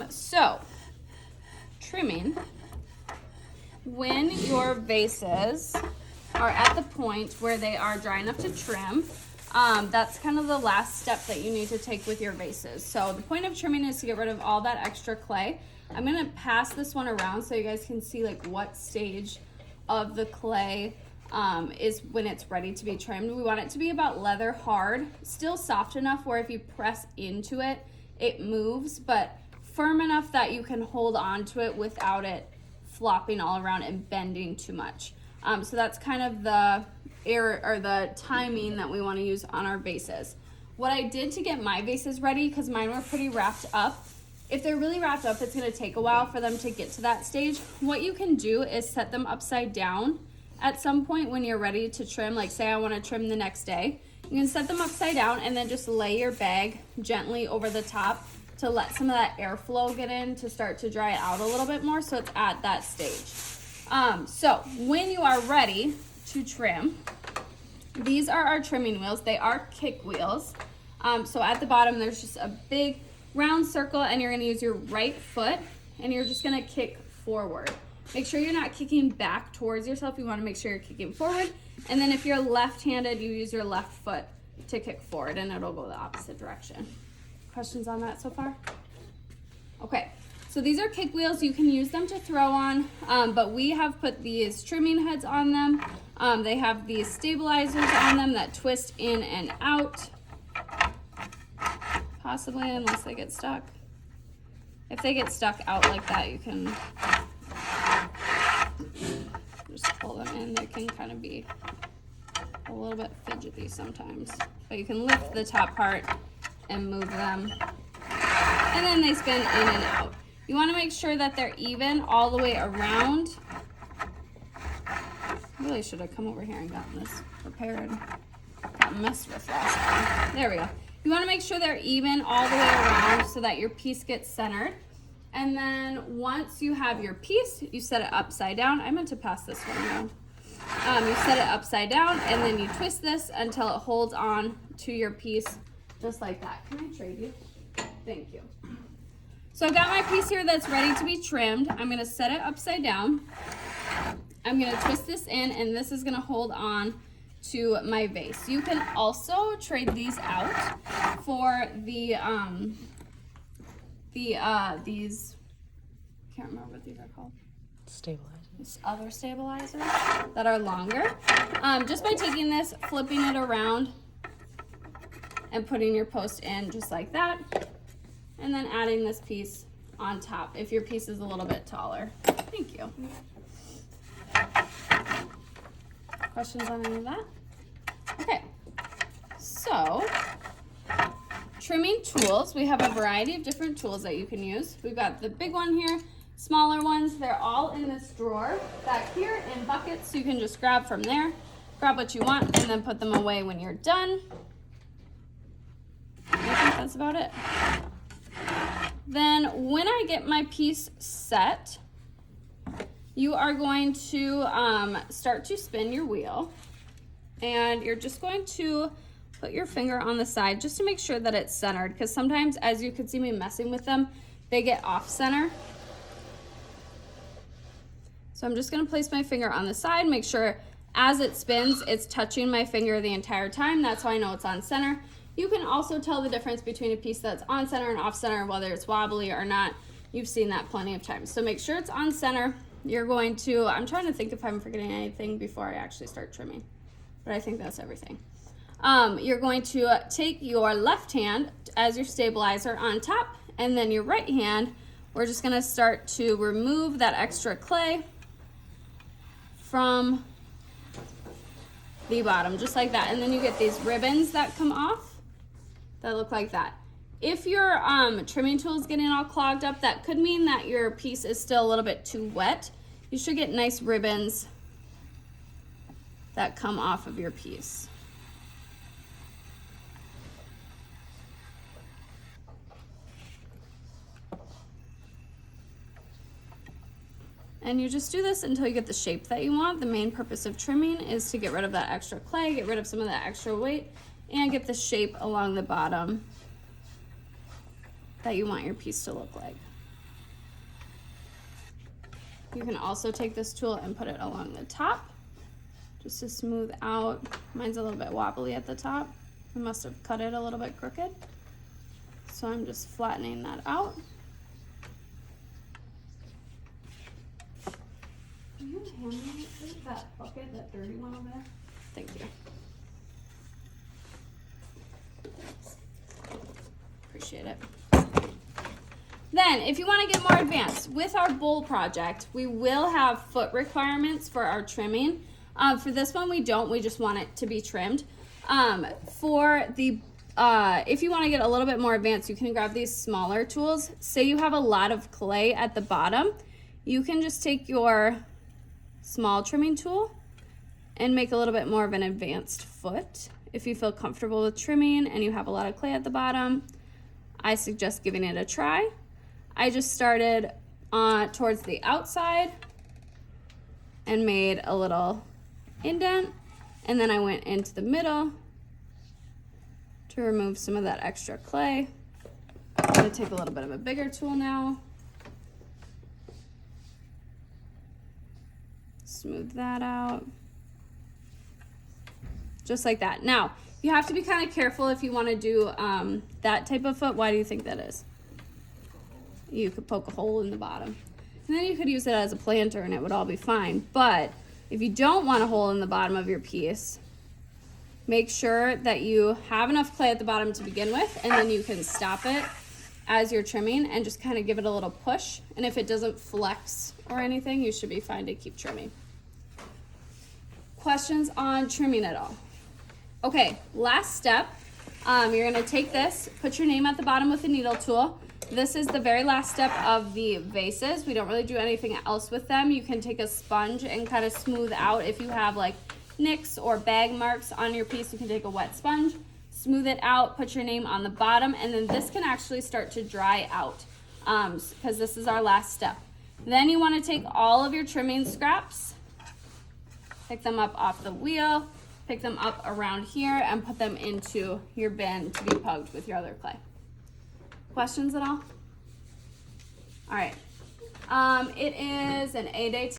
So trimming, when your vases are at the point where they are dry enough to trim, that's kind of the last step that you need to take with your vases. So the point of trimming is to get rid of all that extra clay. I'm gonna pass this one around so you guys can see like what stage of the clay is when it's ready to be trimmed. We want it to be about leather hard, still soft enough where if you press into it, it moves, but firm enough that you can hold on to it without it flopping all around and bending too much. So that's kind of the error or the timing that we want to use on our vases. What I did to get my vases ready, because mine were pretty wrapped up, if they're really wrapped up, it's going to take a while for them to get to that stage. What you can do is set them upside down at some point when you're ready to trim. Like say I want to trim the next day, you can set them upside down and then just lay your bag gently over the top to let some of that airflow get in to start to dry it out a little bit more, so it's at that stage. So when you are ready to trim, these are our trimming wheels. They are kick wheels. So at the bottom there's just a big round circle, and you're going to use your right foot and you're just going to kick forward. Make sure you're not kicking back towards yourself. You want to make sure you're kicking forward, and then if you're left-handed, you use your left foot to kick forward and it'll go the opposite direction. Questions on that so far? Okay, so these are kick wheels. You can use them to throw on, but we have put these trimming heads on them. They have these stabilizers on them that twist in and out, possibly, unless they get stuck. If they get stuck out like that, you can just pull them in. They can kind of be a little bit fidgety sometimes, but you can lift the top part and move them, and then they spin in and out. You want to make sure that they're even all the way around. I really should have come over here and gotten this prepared. Got messed with last time. There we go. You want to make sure they're even all the way around so that your piece gets centered. And then once you have your piece, you set it upside down. I meant to pass this one around. You set it upside down and then you twist this until it holds on to your piece just like that. Can I trade you? Thank you. So I've got my piece here that's ready to be trimmed. I'm going to set it upside down. I'm going to twist this in, and this is going to hold on to my vase. You can also trade these out for these, can't remember what these are called. Stabilizers. Other stabilizers that are longer. Just by taking this, flipping it around, and putting your post in just like that, and then adding this piece on top if your piece is a little bit taller. Thank you. Questions on any of that? Okay, so trimming tools. We have a variety of different tools that you can use. We've got the big one here, smaller ones. They're all in this drawer back here in buckets, so you can just grab from there, grab what you want, and then put them away when you're done. I think that's about it. Then when I get my piece set, you are going to start to spin your wheel, and you're just going to put your finger on the side just to make sure that it's centered, because sometimes, as you can see me messing with them, they get off center. So I'm just going to place my finger on the side, make sure as it spins it's touching my finger the entire time. That's how I know it's on center. You can also tell the difference between a piece that's on center and off center, whether it's wobbly or not. You've seen that plenty of times. So make sure it's on center. You're going to, I'm trying to think if I'm forgetting anything before I actually start trimming, but I think that's everything. You're going to take your left hand as your stabilizer on top, and then your right hand, we're just going to start to remove that extra clay from the bottom, just like that. And then you get these ribbons that come off that look like that. If your trimming tool is getting all clogged up, that could mean that your piece is still a little bit too wet. You should get nice ribbons that come off of your piece. And you just do this until you get the shape that you want. The main purpose of trimming is to get rid of that extra clay, get rid of some of that extra weight, and get the shape along the bottom that you want your piece to look like. You can also take this tool and put it along the top just to smooth out. Mine's a little bit wobbly at the top. I must have cut it a little bit crooked. So I'm just flattening that out. Can you hand me that bucket, that dirty one over there? Thank you. Appreciate it. Then, if you want to get more advanced, with our bowl project, we will have foot requirements for our trimming. For this one, we don't. We just want it to be trimmed. For the, if you want to get a little bit more advanced, you can grab these smaller tools. Say you have a lot of clay at the bottom, you can just take your small trimming tool and make a little bit more of an advanced foot. If you feel comfortable with trimming and you have a lot of clay at the bottom, I suggest giving it a try. I just started towards the outside and made a little indent, and then I went into the middle to remove some of that extra clay. I'm going to take a little bit of a bigger tool now. Smooth that out. Just like that. Now, you have to be kind of careful if you want to do that type of foot. Why do you think that is? You could poke a hole in the bottom. And then you could use it as a planter and it would all be fine. But if you don't want a hole in the bottom of your piece, make sure that you have enough clay at the bottom to begin with, and then you can stop it as you're trimming and just kind of give it a little push. And if it doesn't flex or anything, you should be fine to keep trimming. Questions on trimming at all? Okay, last step. You're gonna take this, put your name at the bottom with a needle tool. This is the very last step of the vases. We don't really do anything else with them. You can take a sponge and kind of smooth out if you have like nicks or bag marks on your piece. You can take a wet sponge, smooth it out, put your name on the bottom, and then this can actually start to dry out because this is our last step. Then you want to take all of your trimming scraps, pick them up off the wheel, pick them up around here, and put them into your bin to be pugged with your other clay. Questions at all? All right. It is an A-Day